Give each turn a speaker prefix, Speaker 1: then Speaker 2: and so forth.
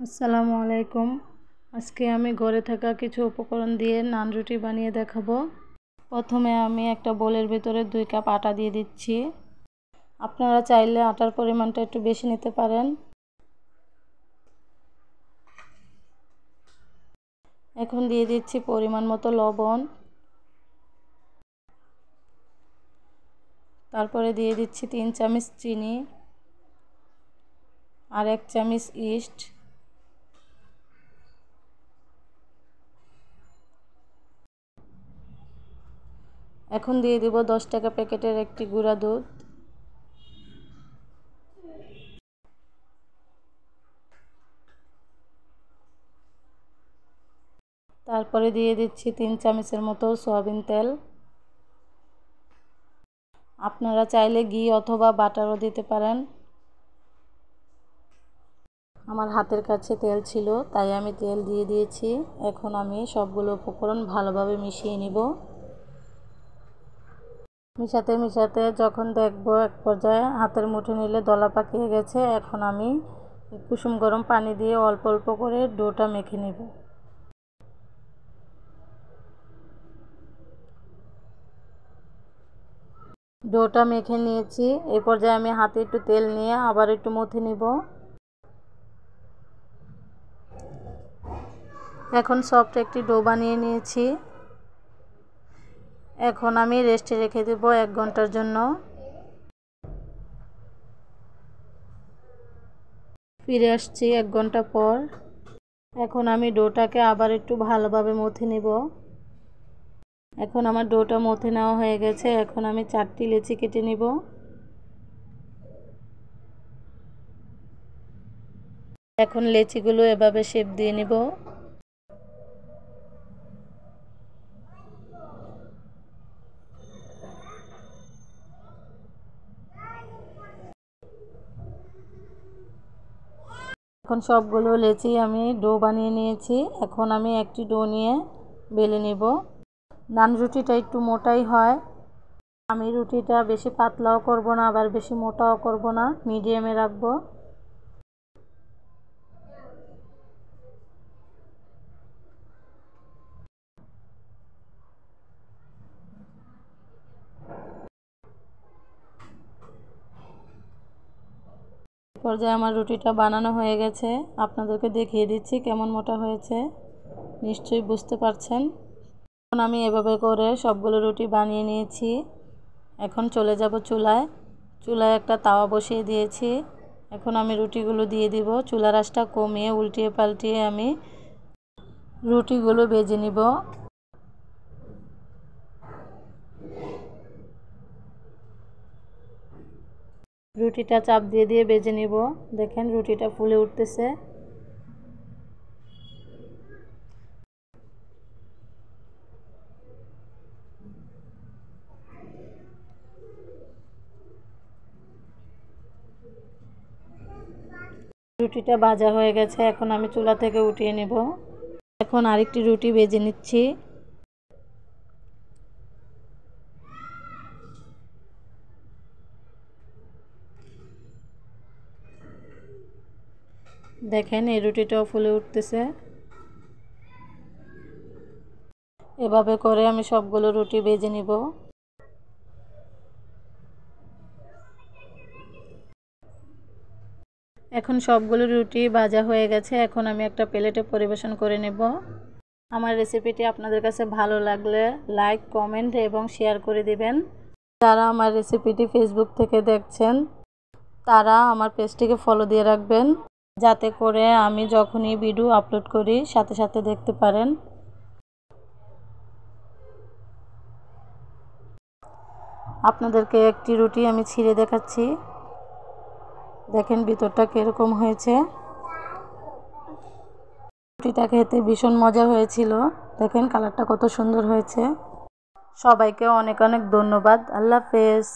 Speaker 1: আসসালামু আলাইকুম। আজকে আমি ঘরে থাকা কিছু উপকরণ দিয়ে নান রুটি বানিয়ে দেখাবো। প্রথমে আমি একটা বোলের ভিতরে 2 কাপ আটা দিয়ে দিচ্ছি। আপনারা চাইলে আটার পরিমাণটা একটু বেশি নিতে পারেন। এখন দিয়ে দিচ্ছি পরিমাণ মতো লবণ, তারপরে দিয়ে দিচ্ছি 3 চামচ চিনি আর 1 চামচ ইস্ট। এখন দিয়ে দিব 10 টাকা প্যাকেটের একটি গুঁড়া দুধ। তারপরে দিয়ে দিচ্ছি 3 চামচের মতো সয়াবিন তেল। আপনারা চাইলে ঘি অথবা বাটারও দিতে পারেন। আমার হাতের কাছে তেল ছিল তাই আমি তেল দিয়ে দিয়েছি। এখন আমি সবগুলো উপকরণ ভালোভাবে মিশিয়ে নিব। মিশাতে মিশাতে যখন দেখব এক পর্যায়ে হাতের মুঠো নিলে দলা পাকিয়ে গেছে, এখন আমি কুসুম গরম পানি দিয়ে অল্প অল্প করে ডোটা মেখে নেব। ডোটা মেখে নিয়েছি। এই পর্যায়ে আমি হাতে একটু তেল নিয়ে আবার একটু মথে নিব। এখন সফট একটি ডো বানিয়ে নিয়েছি। এখন আমি রেস্টে রেখে দেব 1 ঘন্টার জন্য। ফিরে আসছি 1 ঘন্টা পর। এখন আমি ডোটাকে আবার একটু ভালোভাবে মথে নেব। এখন আমার ডোটা মথে নেওয়া হয়ে গেছে। এখন আমি 4টি লেচি কেটে নেব। এখন লেচিগুলো এভাবে শেপ দিয়ে নেব। এখন সবগুলো লেচি আমি ডো বানিয়ে নিয়েছি। এখন আমি একটি ডো নিয়ে বেলে নেব। নান রুটিটা একটু মোটাই হয়। আমি রুটিটা বেশি পাতলাও করব না, আবার বেশি মোটাও করব না, মিডিয়ামে রাখবো। পর্যায়ে আমার রুটিটা বানানো হয়ে গেছে। আপনাদেরকে দেখিয়ে দিচ্ছি কেমন মোটা হয়েছে, নিশ্চয়ই বুঝতে পারছেন। এখন আমি এভাবে করে সবগুলো রুটি বানিয়ে নিয়েছি। এখন চলে যাব চুলায়। চুলায় একটা তাওয়া বসিয়ে দিয়েছি। এখন আমি রুটিগুলো দিয়ে দিব। চুলার আঁচটা কমিয়ে উল্টিয়ে পাল্টিয়ে আমি রুটিগুলো ভেজে নিব। রুটিটা চাপ দিয়ে দিয়ে ভেজে নিব। দেখেন রুটিটা ফুলে উঠতেছে। রুটিটা ভাজা হয়ে গেছে। এখন আমি চুলা থেকে উঠিয়ে নেব। এখন আরেকটি রুটি ভেজে নিচ্ছি। দেখেন এই রুটিটাও ফুলে উঠতেছে। এভাবে করে আমি সবগুলো রুটি ভেজে নিব। এখন সবগুলো রুটি ভাজা হয়ে গেছে। এখন আমি একটা প্লেটে পরিবেশন করে নেব। আমার রেসিপিটি আপনাদের কাছে ভালো লাগলে লাইক, কমেন্ট এবং শেয়ার করে দিবেন। যারা আমার রেসিপিটি ফেসবুক থেকে দেখছেন তারা আমার পেজটিকে ফলো দিয়ে রাখবেন, যাতে করে আমি যখনই ভিডিও আপলোড করি সাথে সাথে দেখতে পারেন। আপনাদেরকে একটি রুটি আমি ছিঁড়ে দেখাচ্ছি। দেখেন ভিতরটা কিরকম হয়েছে। রুটিটা খেতে ভীষণ মজা হয়েছিল। দেখেন কালারটা কত সুন্দর হয়েছে। সবাইকে অনেক অনেক ধন্যবাদ। আল্লাহ হাফেজ।